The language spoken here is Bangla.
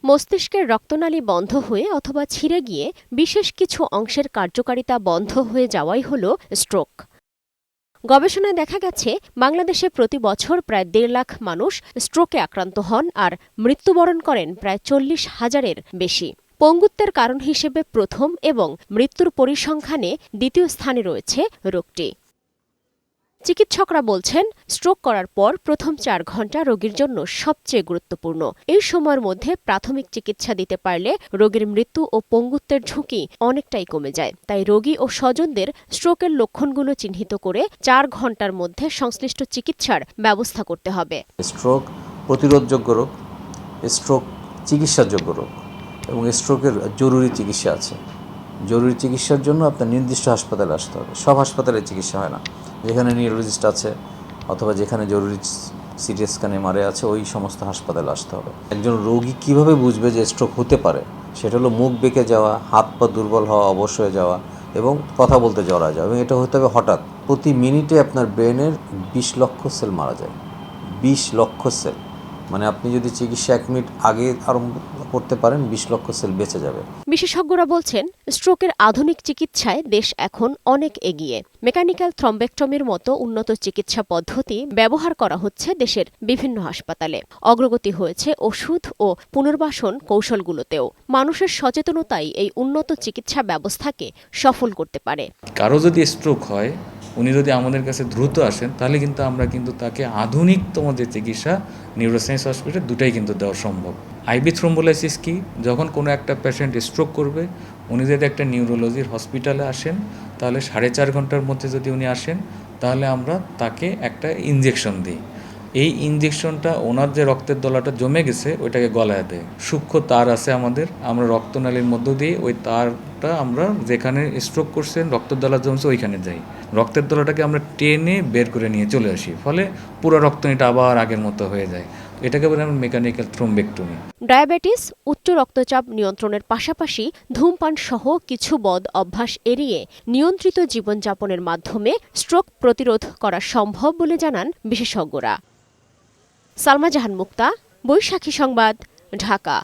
মস্তিষ্কের রক্তনালী বন্ধ হয়ে অথবা ছিঁড়ে গিয়ে বিশেষ কিছু অংশের কার্যকারিতা বন্ধ হয়ে যাওয়াই হল স্ট্রোক। গবেষণায় দেখা গেছে বাংলাদেশে প্রতি বছর প্রায় ১.৫ লাখ মানুষ স্ট্রোকে আক্রান্ত হন আর মৃত্যুবরণ করেন প্রায় ৪০,০০০-এর বেশি। পঙ্গুত্বের কারণ হিসেবে প্রথম এবং মৃত্যুর পরিসংখ্যানে দ্বিতীয় স্থানে রয়েছে রোগটি। চিকিৎসকরা বলছেন, স্ট্রোক করার পর প্রথম ৪ ঘণ্টা রোগীর জন্য সবচেয়ে গুরুত্বপূর্ণ। এই সময়ের মধ্যে প্রাথমিক চিকিৎসা দিতে পারলে রোগীর মৃত্যু ও পঙ্গুত্বের ঝুঁকি অনেকটাই কমে যায়। তাই রোগী ও স্বজনদের স্ট্রোকের লক্ষণগুলো চিহ্নিত করে ৪ ঘণ্টার মধ্যে সংশ্লিষ্ট চিকিৎসার ব্যবস্থা করতে হবে। স্ট্রোক প্রতিরোধযোগ্য রোগ, স্ট্রোক চিকিৎসাযোগ্য রোগ এবং স্ট্রোকের জরুরি চিকিৎসা আছে। জরুরি চিকিৎসার জন্য আপনার নির্দিষ্ট হাসপাতালে আসতে হবে। সব হাসপাতালে চিকিৎসা হয় না। যেখানে নিউরোলজিস্ট আছে অথবা যেখানে জরুরি সিটি স্ক্যান এমআরআই আছে ওই সমস্ত হাসপাতালে আসতে হবে। একজন রোগী কিভাবে বুঝবে যে স্ট্রোক হতে পারে? সেটা হলো মুখ বেঁকে যাওয়া, হাত পা দুর্বল হওয়া, অবশ হয়ে যাওয়া এবং কথা বলতে জড়া যাওয়া, এবং এটা হতে হবে হঠাৎ। প্রতি মিনিটে আপনার ব্রেনের ২০ লক্ষ সেল মারা যায়। ২০ লক্ষ সেল, মানে আপনি যদি চিকিৎসা ১ মিনিট আগে আরম্ভ করতে পারেন ২০ লক্ষ সেল বেঁচে যাবে। বিশেষজ্ঞরা বলছেন, স্ট্রোকের আধুনিক চিকিৎসায় দেশ এখন অনেক এগিয়ে। মেকানিক্যাল থ্রম্বেক্টমির মতো উন্নত চিকিৎসা পদ্ধতি ব্যবহার করা হচ্ছে দেশের বিভিন্ন হাসপাতালে। অগ্রগতি হয়েছে ওষুধ ও পুনর্বাসন কৌশলগুলোতেও। মানুষের সচেতনতাই এই উন্নত চিকিৎসা ব্যবস্থাকে সফল করতে পারে। কারো যদি স্ট্রোক হয়, উনি যদি আমাদের কাছে দ্রুত আসেন, তাহলে কিন্তু আমরা তাকে আধুনিকতম যে চিকিৎসা নিউরোসায়েন্স হসপিটাল দুটাই কিন্তু দেওয়া সম্ভব। আইভি থ্রোম্বোলাইসিস কি? যখন কোনো একটা পেশেন্ট স্ট্রোক করবে, উনি যদি একটা নিউরোলজির হসপিটালে আসেন, তাহলে 4.5 ঘন্টার মধ্যে যদি উনি আসেন, তাহলে আমরা তাকে একটা ইনজেকশন দিই। এই ইনজেকশনটা ওনার যে রক্তের দলাটা জমে গেছে ওইটাকে গলায় দেয়। সূক্ষ্ম তার আছে আমরা রক্তনালীর মধ্য দিয়ে ওই তারটা আমরা যেখানে স্ট্রোক করছেন রক্তের দলা জমছে ওইখানে যাই। রক্তের দলাটাকে আমরা টেনে বের করে নিয়ে চলে আসি, ফলে পুরো রক্তনীটা আবার আগের মতো হয়ে যায়। এটাকে বলে আমরা মেকানিক্যাল থ্রোম্বেক্টমি। ডায়াবেটিস, উচ্চ রক্তচাপ নিয়ন্ত্রণের পাশাপাশি ধূমপান সহ কিছু বদ অভ্যাস এড়িয়ে নিয়ন্ত্রিত জীবনযাপনের মাধ্যমে স্ট্রোক প্রতিরোধ করা সম্ভব বলে জানান বিশেষজ্ঞরা। সালমা জাহান মুক্তা, বৈশাখী সংবাদ, ঢাকা।